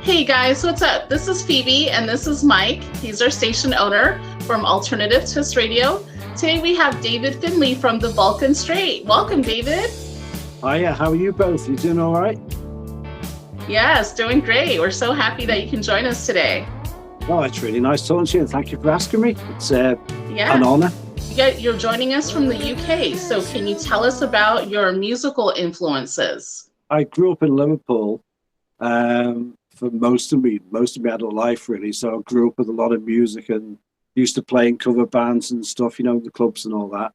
Hey guys, what's up? This is Phoebe and this is Mike. He's our station owner from Alternative Twist Radio. Today we have David Findley from the Vulcan Straight. Welcome, David. Hiya, how are you both? You doing all right? Yes, doing great. We're so happy that you can join us today. Oh, it's really nice talking to you, and thank you for asking me. It's an honor. You're joining us from the UK, so can you tell us about your musical influences? I grew up in Liverpool for most of my adult life, really. So I grew up with a lot of music and used to play in cover bands and stuff, the clubs and all that.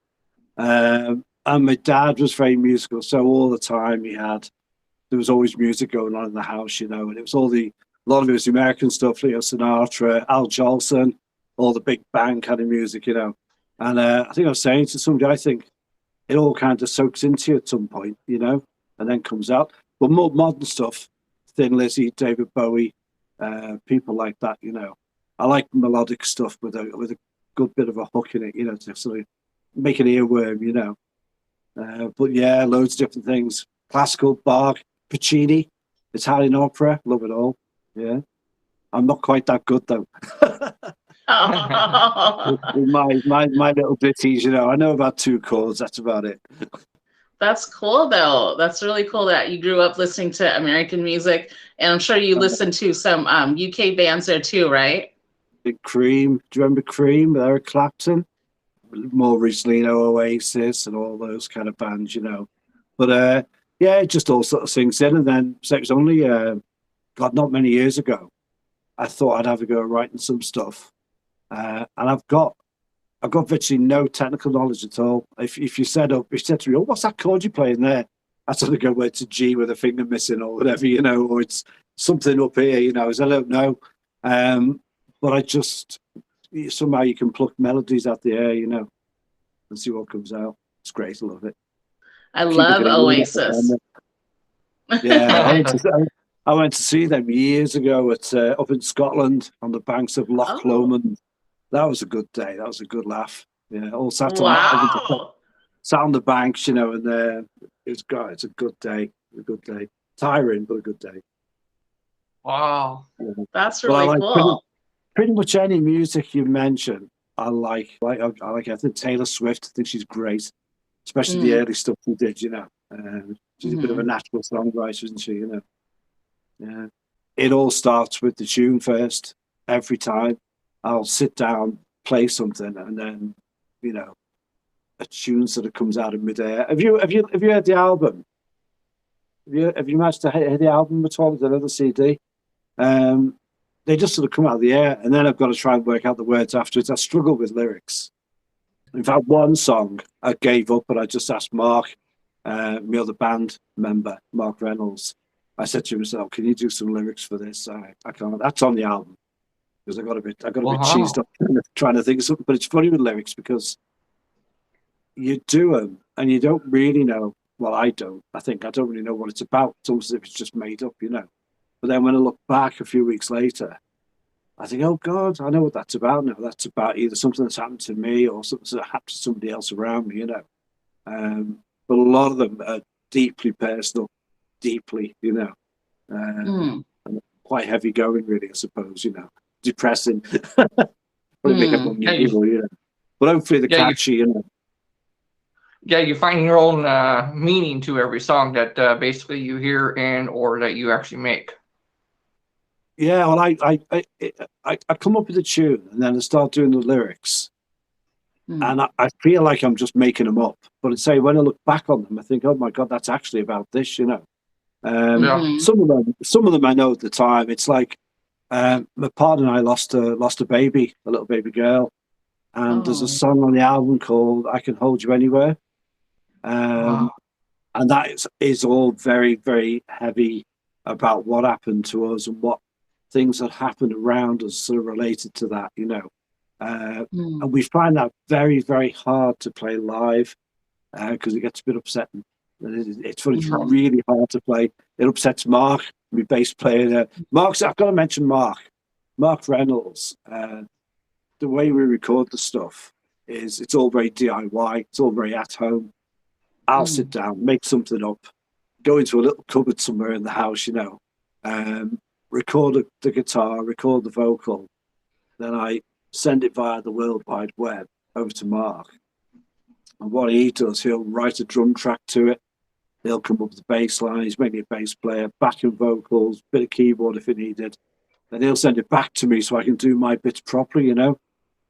And my dad was very musical, so all the time there was always music going on in the house, and it was a lot of it was American stuff, Leo Sinatra, Al Jolson, all the big band kind of music, And I think I was saying to somebody, I think it all kind of soaks into you at some point, and then comes out. But more modern stuff, Thin Lizzy, David Bowie, people like that, I like melodic stuff with a good bit of a hook in it, to sort of make an earworm, But yeah, loads of different things. Classical, Bach, Puccini, Italian opera, love it all. Yeah. I'm not quite that good though. my little ditties, I know about 2 chords, that's about it. That's cool though. That's really cool that you grew up listening to American music, and I'm sure you listened to some UK bands there too, right? Cream, do you remember Cream with Eric Clapton? More recently, Oasis and all those kind of bands, But yeah, it just all sort of sinks in. And then so it was only, not many years ago, I thought I'd have a go at writing some stuff. And I've got virtually no technical knowledge at all. If you said to me, "Oh, what's that chord you playing there?" I sort of go, well, it's a G with a finger missing or whatever, or it's something up here, I don't know. But I just, somehow you can pluck melodies out the air, and see what comes out. It's great. I love it. I love Oasis. Yeah, I went to see them years ago up in Scotland on the banks of Loch Lomond. That was a good day. That was a good laugh. Yeah, all sat on the banks, and it's a good day. A good day. Tiring, but a good day. Wow, that's really cool. Pretty much any music you mention, I like. I think Taylor Swift. I think she's great, especially the early stuff she did. She's a bit of a natural songwriter, isn't she? Yeah. It all starts with the tune first. Every time I'll sit down, play something, and then a tune sort of comes out of midair. Have you heard the album? Have you managed to hear the album at all? With another CD? They just sort of come out of the air, and then I've got to try and work out the words afterwards. I struggle with lyrics. In fact, one song I gave up, but I just asked Mark, my other band member, Mark Reynolds. I said to himself, "Can you do some lyrics for this?" I can't. That's on the album because I got a bit cheesed up trying to think of something. But it's funny with lyrics because you do them and you don't really know. Well, I don't. I don't really know what it's about. It's almost as if it's just made up, But then when I look back a few weeks later, I think, oh God, I know what that's about now. That's about either something that's happened to me or something that happened to somebody else around me, But a lot of them are deeply personal, deeply, and quite heavy going, really, I suppose, depressing. People, But hopefully they're catchy, Yeah, you find your own meaning to every song that basically you hear or that you actually make. Yeah, well, I come up with a tune and then I start doing the lyrics, and I feel like I'm just making them up. But when I look back on them, I think, oh my God, that's actually about this, Some of them I know at the time. It's like my partner and I lost a baby, a little baby girl, and there's a song on the album called "I Can Hold You Anywhere," and that is all very, very heavy about what happened to us and what things that happened around us sort of related to that, and we find that very, very hard to play live because it gets a bit upsetting. It's really hard to play. It upsets Mark, my bass player. I've got to mention Mark Reynolds. The way we record the stuff is it's all very DIY. It's all very at home. I'll sit down, make something up, go into a little cupboard somewhere in the house, record the guitar, record the vocal, then I send it via the World Wide Web over to Mark. And what he does, he'll write a drum track to it. He'll come up with the bass line. He's maybe a bass player, backing vocals, bit of keyboard if he needed. Then he'll send it back to me so I can do my bits properly, you know.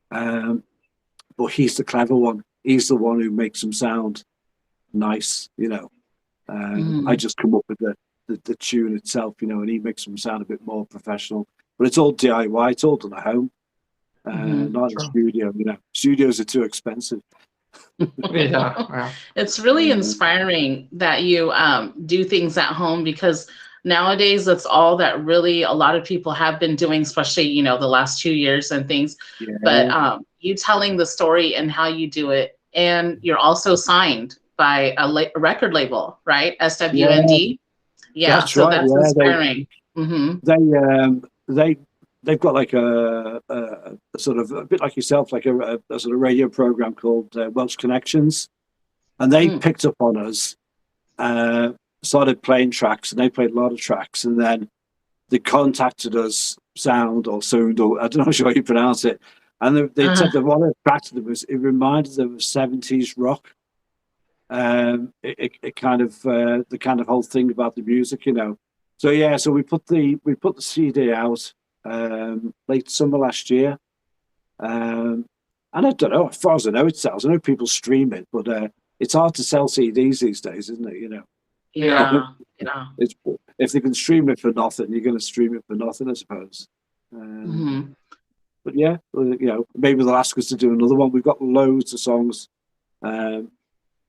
But he's the clever one. He's the one who makes them sound nice, you know. I just come up with the tune itself, you know, and he makes them sound a bit more professional. But it's all DIY. It's all done at home, not in a studio. You know, studios are too expensive. Yeah. It's really inspiring that you do things at home, because nowadays that's all that really a lot of people have been doing, especially, you know, the last 2 years and things. Yeah. But you telling the story and how you do it, and you're also signed by a record label, right? SWND. Yeah, that's so right. that's inspiring. They've got like a sort of a bit like yourself, like a sort of radio program called Welsh Connections, and they picked up on us, started playing tracks, and they played a lot of tracks, and then they contacted us, SWND or SWND, or I don't know how you pronounce it, and they said that what attracted them was it reminded them of 70s rock. It kind of the kind of whole thing about the music, you know. So yeah, so we put the CD out late summer last year, and I don't know, as far as I know, it sells. I know people stream it, but it's hard to sell CDs these days, isn't it? You know. Yeah. It's, if they can stream it for nothing, you're going to stream it for nothing, I suppose. But yeah, you know, maybe they'll ask us to do another one. We've got loads of songs.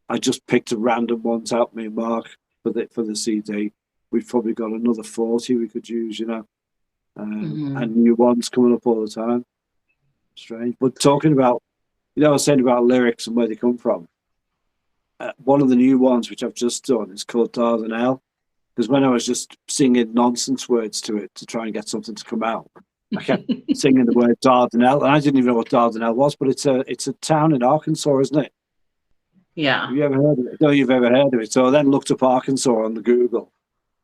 I just picked a random ones out, me and Mark, for the CD. We've probably got another 40 we could use, you know, and new ones coming up all the time. Strange. But talking about, you know, I was saying about lyrics and where they come from. One of the new ones, which I've just done, is called Dardanelle, because when I was just singing nonsense words to it to try and get something to come out, I kept singing the word Dardanelle, and I didn't even know what Dardanelle was, but it's a town in Arkansas, isn't it? Yeah. Have you ever heard of it? No, you've ever heard of it. So I then looked up Arkansas on the Google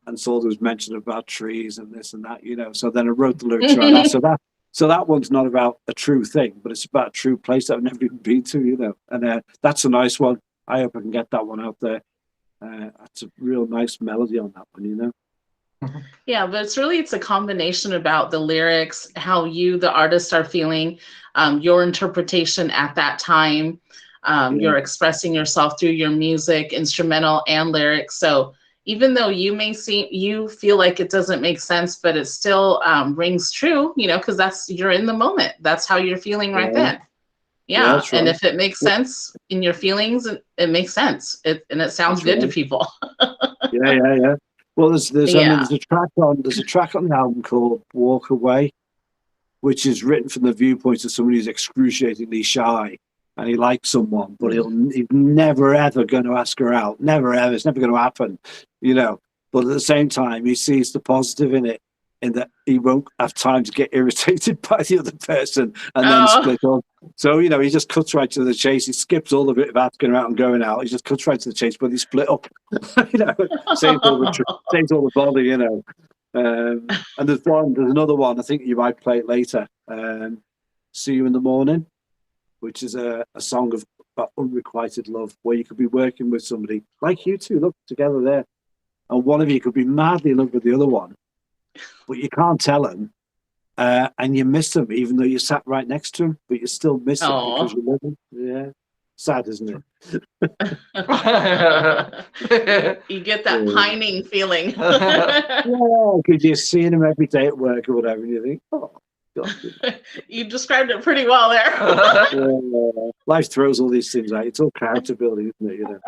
and saw there was mention about trees and this and that, you know. So then I wrote the lyrics around that. So that one's not about a true thing, but it's about a true place that I've never even been to, you know. And that's a nice one. I hope I can get that one out there. That's a real nice melody on that one, you know. Yeah, but it's a combination about the lyrics, how you, the artist, are feeling, your interpretation at that time. You're expressing yourself through your music, instrumental and lyrics. So even though you feel like it doesn't make sense, but it still rings true, you know, because you're in the moment. That's how you're feeling right then. Yeah, right. and if it makes sense in your feelings, it makes sense. And it sounds good to people. Yeah. Well, there's a track on the album called Walk Away, which is written from the viewpoint of somebody who's excruciatingly shy. And he likes someone, but he's never ever going to ask her out. Never ever. It's never going to happen, you know. But at the same time, he sees the positive in it, in that he won't have time to get irritated by the other person and then split up. So, you know, he just cuts right to the chase. He skips all the bit of asking her out and going out. He just cuts right to the chase, but he split up. You know, saves all the bother, you know. And there's another one. I think you might play it later. See You in the Morning, which is a song about unrequited love, where you could be working with somebody like you two, look together there, and one of you could be madly in love with the other one, but you can't tell him, and you miss him even though you sat right next to him, but you still miss him because you love him. Yeah, sad, isn't it? You get that pining feeling. Yeah, because you're seeing him every day at work or whatever, and you think, oh. God. You described it pretty well there. Life throws all these things out. It's all character building, isn't it? You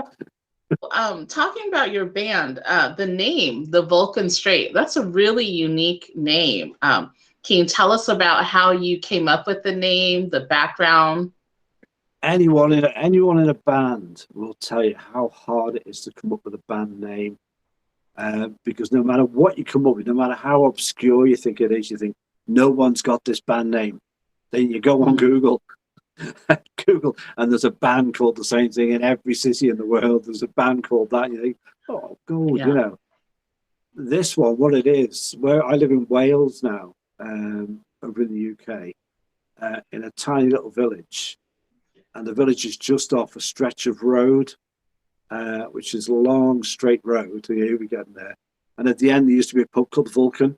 know. Talking about your band, the name, the Vulcan Straight, that's a really unique name. Can you tell us about how you came up with the name, the background? Anyone in a band will tell you how hard it is to come up with a band name, because no matter what you come up with, no matter how obscure you think it is, you think, no one's got this band name. Then you go on Google, and there's a band called the same thing in every city in the world. There's a band called that. And you think, oh, God, you know. This one, what it is, where I live in Wales now, over in the UK, in a tiny little village, and the village is just off a stretch of road, which is a long, straight road. Here we get there. And at the end, there used to be a pub called Vulcan,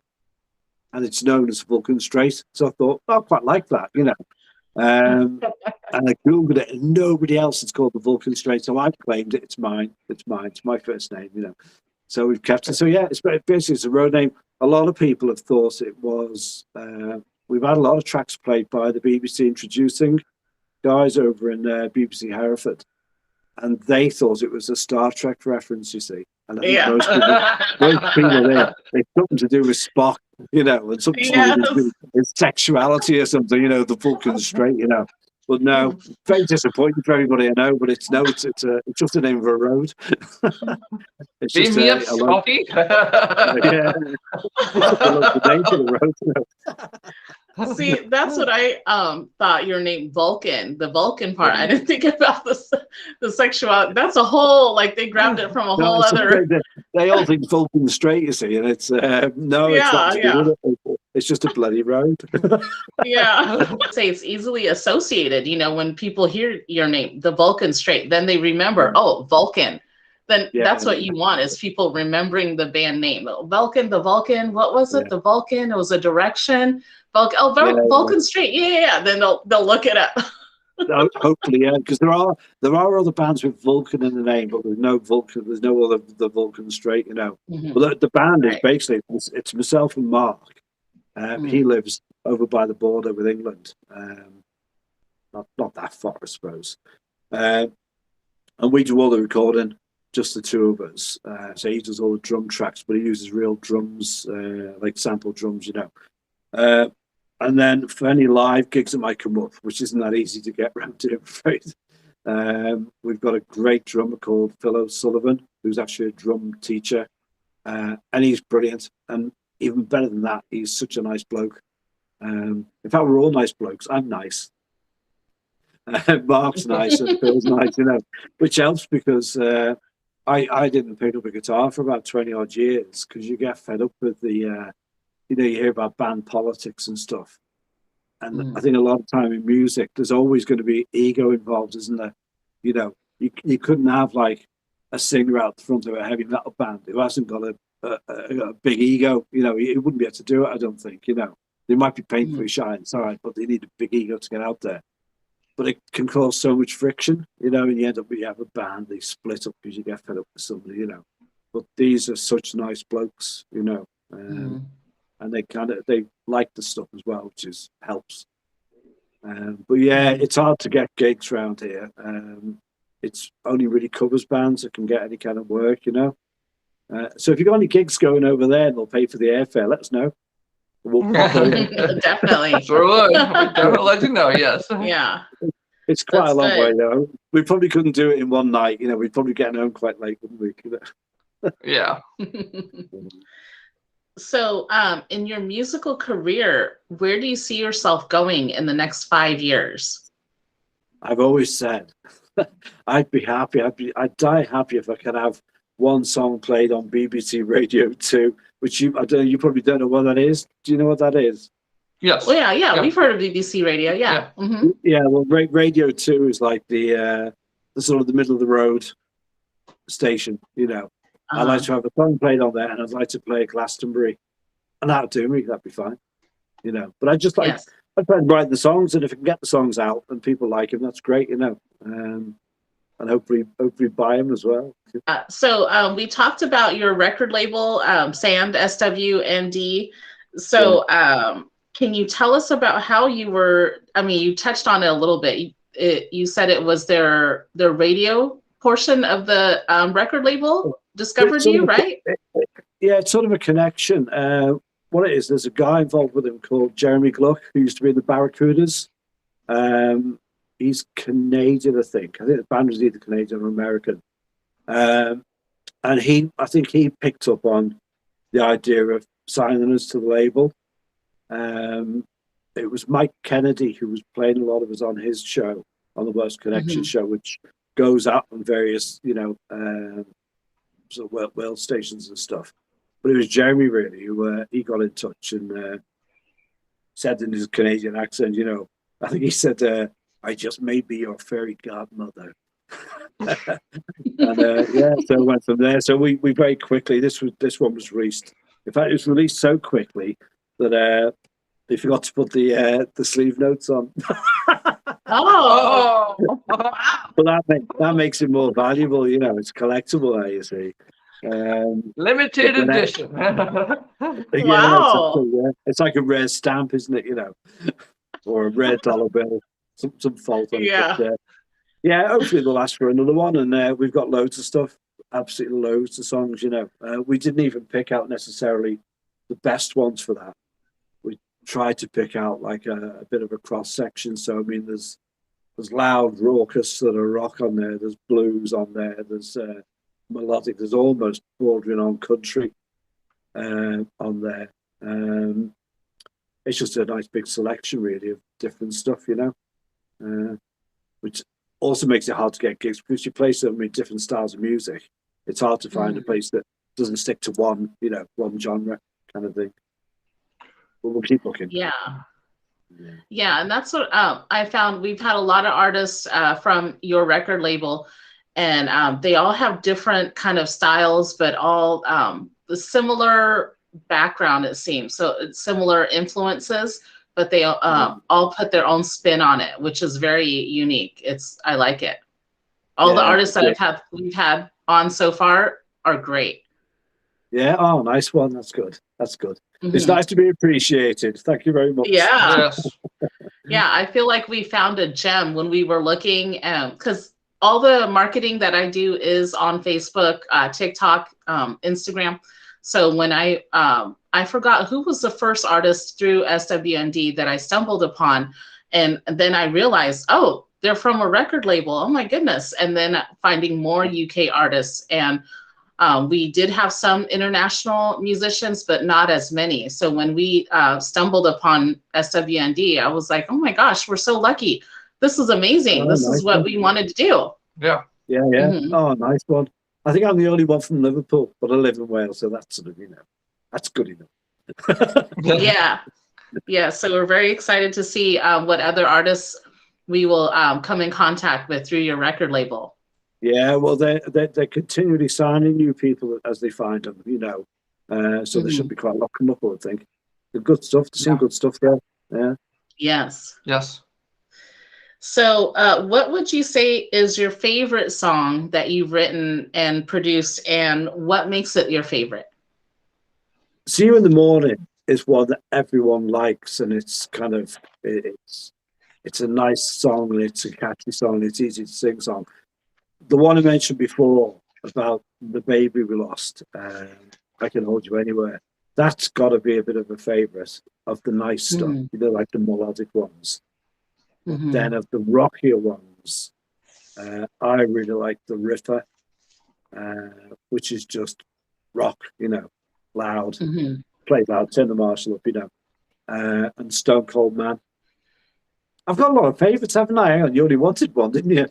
and it's known as Vulcan Straight. So I thought, I quite like that, you know. And I Googled it, and nobody else has called the Vulcan Straight. So I've claimed it. It's mine. It's mine. It's my first name, you know. So we've kept it. So yeah, it's basically it's a road name. A lot of people have thought it was. We've had a lot of tracks played by the BBC introducing guys over in BBC Hereford, and they thought it was a Star Trek reference. You see, and I think most people there, it's something to do with Spock, you know, and something to do with his sexuality or something. You know, the Vulcan Straight, you know. But no, very disappointing for everybody I know. But it's just the name of a road. It's just me up, Scotty. Yeah, the name of the road. You know. See, that's what I thought your name Vulcan, the Vulcan part. I didn't think about the sexuality. That's a whole, like they grabbed it from a whole other. They all think Vulcan Straight, you see, and it's no, it's not. It's just a bloody road. Yeah, say it's easily associated. You know, when people hear your name, the Vulcan Straight, then they remember, oh, Vulcan. Then that's what you want is people remembering the band name. Vulcan, the Vulcan. What was it? The Vulcan. It was a direction. Vulcan. Oh, Vulcan Straight. Yeah. Then they'll look it up. Hopefully, yeah, because there are other bands with Vulcan in the name, but there's no Vulcan. There's no other the Vulcan Straight. You know, but the band is basically it's myself and Mark. He lives over by the border with England, not that far, I suppose. And we do all the recording, just the two of us. So he does all the drum tracks, but he uses real drums, like sample drums, you know. And then for any live gigs that might come up, which isn't that easy to get around to, I'm afraid, we've got a great drummer called Phil O'Sullivan, who's actually a drum teacher, and he's brilliant. And even better than that, he's such a nice bloke. In fact, we're all nice blokes. I'm nice. Mark's nice and Phil's nice, you know, which helps because I didn't pick up a guitar for about 20 odd years because you get fed up with the, you know, you hear about band politics and stuff. And I think a lot of time in music, there's always going to be ego involved, isn't there? You know, you couldn't have like a singer out the front of a heavy metal band who hasn't got a big ego, you know, he wouldn't be able to do it, I don't think, you know. They might be painfully shy, it's all right, but they need a big ego to get out there. But it can cause so much friction, you know, and you end up with you have a band, they split up because you get fed up with somebody, you know. But these are such nice blokes, you know, and they like the stuff as well, which helps. But yeah, it's hard to get gigs around here. It's only really covers bands that can get any kind of work, you know. So if you've got any gigs going over there and they'll pay for the airfare, let us know. We'll Definitely. Sure would. We'll let you know, yes. Yeah. It's quite a long way, though. We probably couldn't do it in one night. You know, we'd probably get home quite late, wouldn't we? You know? Yeah. So in your musical career, where do you see yourself going in the next 5 years? I've always said I'd be happy. I'd die happy if I could have one song played on BBC Radio 2, which you probably don't know what that is. Do you know what that is? Yes. Well, yeah. We've heard of BBC Radio. Yeah. Yeah. Well, Radio 2 is like the sort of the middle of the road station. You know, I'd like to have a song played on there, and I'd like to play Glastonbury, and that'd do me. That'd be fine. You know, but I just like I'd try and write the songs, and if I can get the songs out and people like them, that's great. You know. And hopefully buy them as well. So we talked about your record label, SWND, SWND. So can you tell us about how you were? I mean, you touched on it a little bit. You said it was their radio portion of the record label discovered you, right? Yeah, it's sort of a connection. What it is, there's a guy involved with him called Jeremy Gluck, who used to be in the Barracudas. He's Canadian, I think. I think the band was either Canadian or American. And I think he picked up on the idea of signing us to the label. It was Mike Kennedy who was playing a lot of us on his show, on the Welsh Connections show, which goes out on various, you know, sort of world stations and stuff. But it was Jeremy really who he got in touch and said in his Canadian accent, you know, I think he said, "I just may be your fairy godmother." And yeah, so it went from there. So we very quickly, this one was released. In fact, it was released so quickly that they forgot to put the sleeve notes on. Oh, But that makes it more valuable, you know. It's collectible now, you see. Limited edition. wow. It's like a rare stamp, isn't it? You know, or a rare dollar bill, some fault on it. Yeah. But, yeah, hopefully they'll last for another one, and we've got loads of stuff, absolutely loads of songs. You know, we didn't even pick out necessarily the best ones for that. We tried to pick out like a bit of a cross section. So I mean, there's loud, raucous sort of rock on there. There's blues on there. There's melodic. There's almost bordering on country on there. It's just a nice big selection, really, of different stuff, you know, which also makes it hard to get gigs because you play so many different styles of music. It's hard to find a place that doesn't stick to one, you know, one genre kind of thing. But we'll keep looking. Yeah. Yeah, and that's what I found. We've had a lot of artists from your record label, and they all have different kind of styles, but all the similar background, it seems. So it's similar influences, but they all put their own spin on it, which is very unique. I like it. All the artists that we've had on so far are great. Yeah. Oh, nice one. That's good. That's good. It's nice to be appreciated. Thank you very much. Yeah. Yes. Yeah, I feel like we found a gem when we were looking, because all the marketing that I do is on Facebook, TikTok, Instagram. So when I forgot who was the first artist through SWND that I stumbled upon, and then I realized, oh, they're from a record label. Oh my goodness! And then finding more UK artists, and we did have some international musicians, but not as many. So when we stumbled upon SWND, I was like, oh my gosh, we're so lucky. This is amazing. Oh, this nice is what we wanted to do. Yeah. Yeah. Oh, nice one. I think I'm the only one from Liverpool, but I live in Wales, so that's sort of, you know, that's good enough. Yeah. So we're very excited to see what other artists we will come in contact with through your record label. Yeah, well, they're continually signing new people as they find them, you know. So there should be quite a lot come up, I think. The good stuff. There's some good stuff there. Yeah. Yes. Yes. So what would you say is your favorite song that you've written and produced, and what makes it your favorite? See You in the Morning is one that everyone likes, and it's kind of, it's a nice song, and it's a catchy song, and it's easy to sing song. The one I mentioned before about the baby we lost, I Can Hold You Anywhere, that's got to be a bit of a favourite of the nice stuff, you know, like the melodic ones. Then of the rockier ones, I really like The Ripper, which is just rock, you know, loud, play loud, turn the Marshall up, you know, and Stone Cold Man. I've got a lot of favourites, haven't I? Hang on, you only wanted one, didn't you?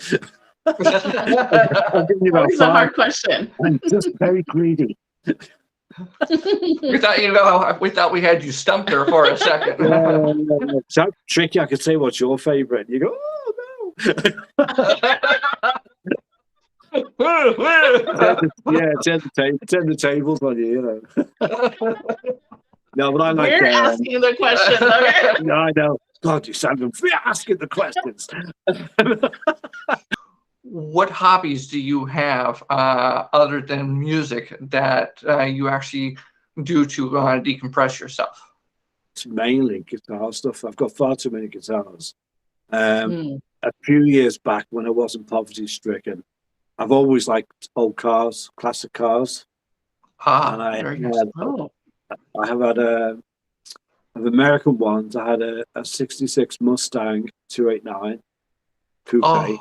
I've given you about five. A hard question. I'm just very greedy. We thought we had you stumped there for a second. So tricky. I could say what's your favourite. You go, oh no. Turn the tables on you, you know. No, but I like. We're asking the questions, okay? No, I know. God, you sound asking the questions. What hobbies do you have other than music that you actually do to decompress yourself? It's mainly guitar stuff. I've got far too many guitars. A few years back, when I wasn't poverty stricken, I've always liked old cars, classic cars. And I have had of American ones. I had a 66 Mustang 289 coupe,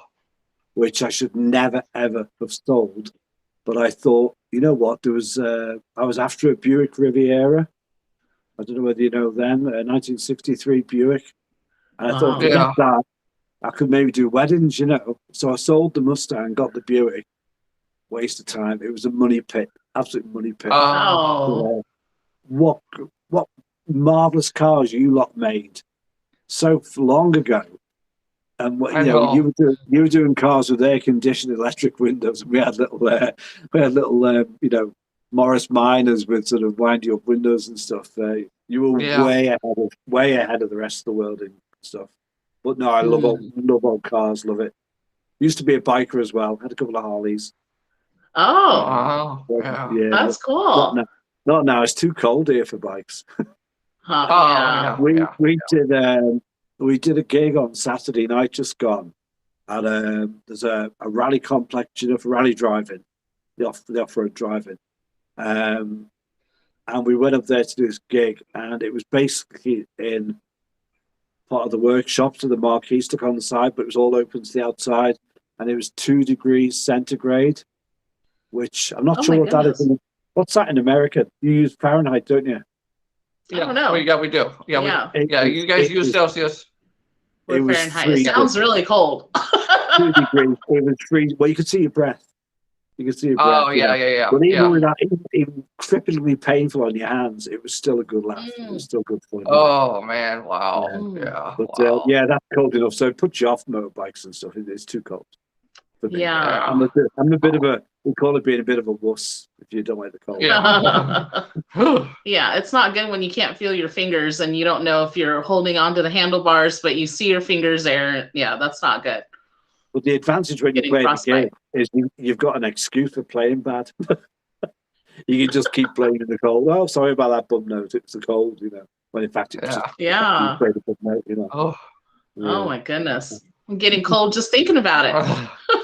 which I should never ever have sold. But I thought, you know what? There was I was after a Buick Riviera. I don't know whether you know them, a 1963 Buick. And I thought, that I could maybe do weddings, you know. So I sold the Mustang, got the Buick, waste of time. It was a money pit, absolute money pit. Oh. What marvelous cars you lot made so long ago. And what, you were doing cars with air conditioned electric windows. We had little Morris Minors with sort of windy up windows and stuff. You were way ahead of the rest of the world in stuff. But no, I love old cars. Love it. Used to be a biker as well. Had a couple of Harleys. Oh, yeah, that's cool. Not now. It's too cold here for bikes. We did a gig on Saturday night just gone, and there's a rally complex, for rally driving, the off-road driving, and we went up there to do this gig, and it was basically in part of the workshop, so the marquee stuck on the side, but it was all open to the outside, and it was 2 degrees centigrade, which I'm not sure what that is. What's that in America? You use Fahrenheit, don't you? I don't know. We do. You guys use Celsius. It was Fahrenheit. It sounds really cold. 2 degrees. It was freezing. Well, you could see your breath. You could see your breath. Oh, yeah. But even with that, even cripplingly painful on your hands, it was still a good laugh. It was still good fun. Oh, man. Wow. But that's cold enough. So it puts you off motorbikes and stuff. It's too cold. Yeah. I'm a bit of we call it being a bit of a wuss if you don't like the cold. Yeah, it's not good when you can't feel your fingers and you don't know if you're holding onto the handlebars, but you see your fingers there. Yeah, that's not good. But the advantage when you play the game is you've got an excuse for playing bad. You can just keep playing in the cold. Oh, sorry about that bum note. It's the cold, When in fact it's just you play the bum note, Oh my goodness. I'm getting cold just thinking about it.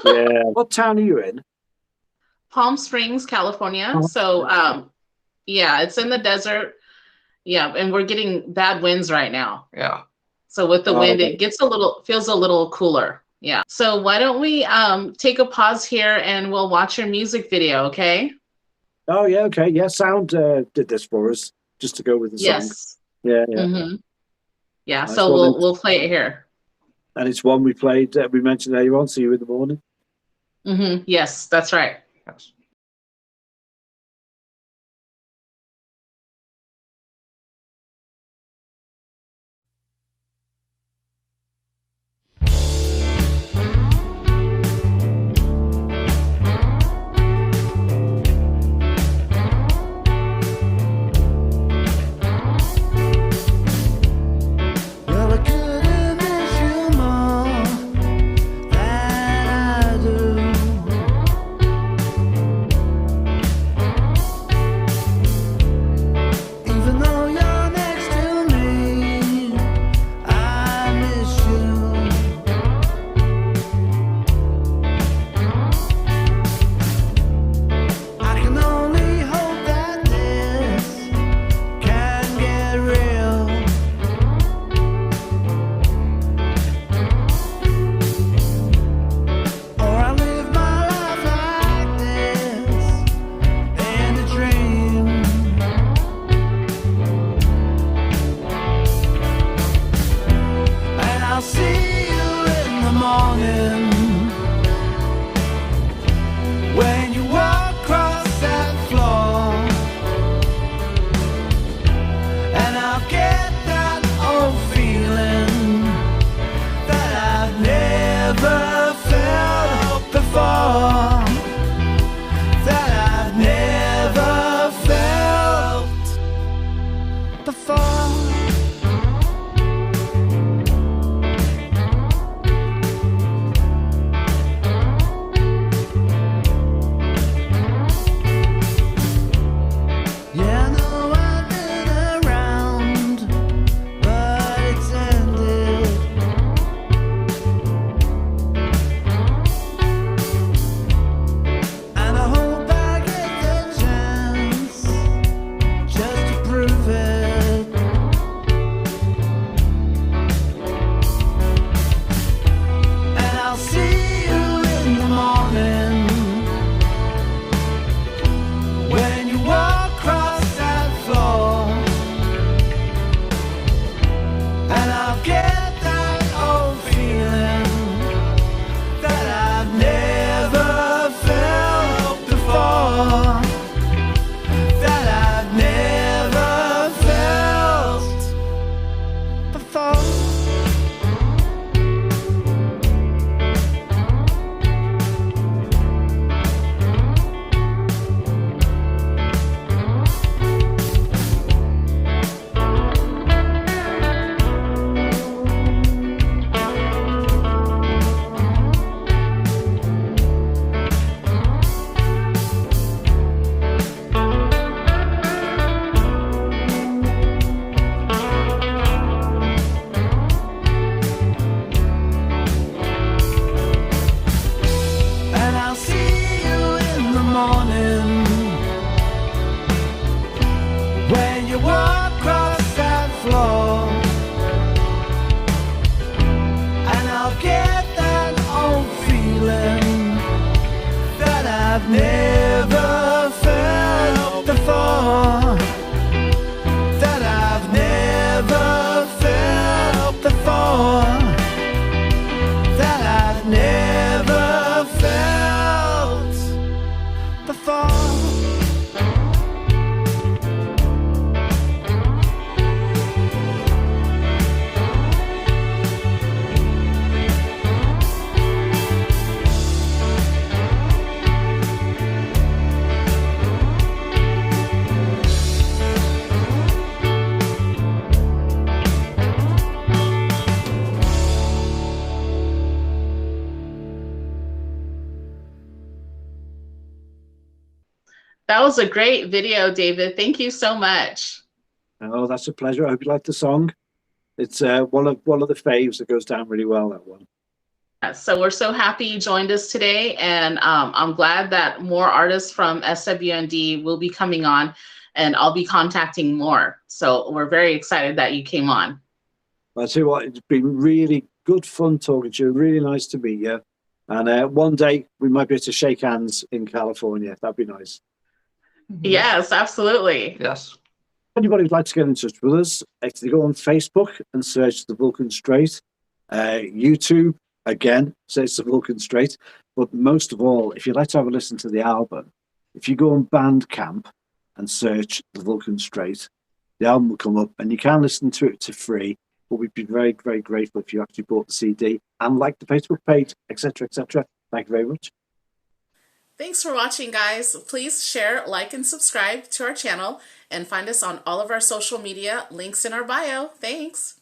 Yeah. What town are you in? Palm Springs, California. So, it's in the desert. Yeah, and we're getting bad winds right now. Yeah. So with the wind, it feels a little cooler. Yeah. So why don't we take a pause here and we'll watch your music video, okay? Oh yeah, okay. Yeah, Sound did this for us just to go with the song. Yes. Yeah. Mm-hmm. Yeah. Nice. So we'll play it here. And it's one we played. We mentioned earlier on. See You in the Morning. Mm-hmm. Yes, that's right. Yes. was a great video, David. Thank you so much. Oh, that's a pleasure. I hope you like the song. It's one of the faves that goes down really well, that one. So we're so happy you joined us today, and I'm glad that more artists from SWND will be coming on, and I'll be contacting more. So we're very excited that you came on. I'll tell you what, it's been really good fun talking to you. Really nice to meet you. And one day we might be able to shake hands in California. That'd be nice. Yes, absolutely. Yes. Anybody who'd like to get in touch with us, if they go on Facebook and search the Vulcan Straight, YouTube, again, search the Vulcan Straight. But most of all, if you'd like to have a listen to the album, if you go on Bandcamp and search the Vulcan Straight, the album will come up and you can listen to it for free. But we'd be very, very grateful if you actually bought the CD and liked the Facebook page, etc., etc. Thank you very much. Thanks for watching, guys. Please share, like, and subscribe to our channel, and find us on all of our social media, links in our bio. Thanks.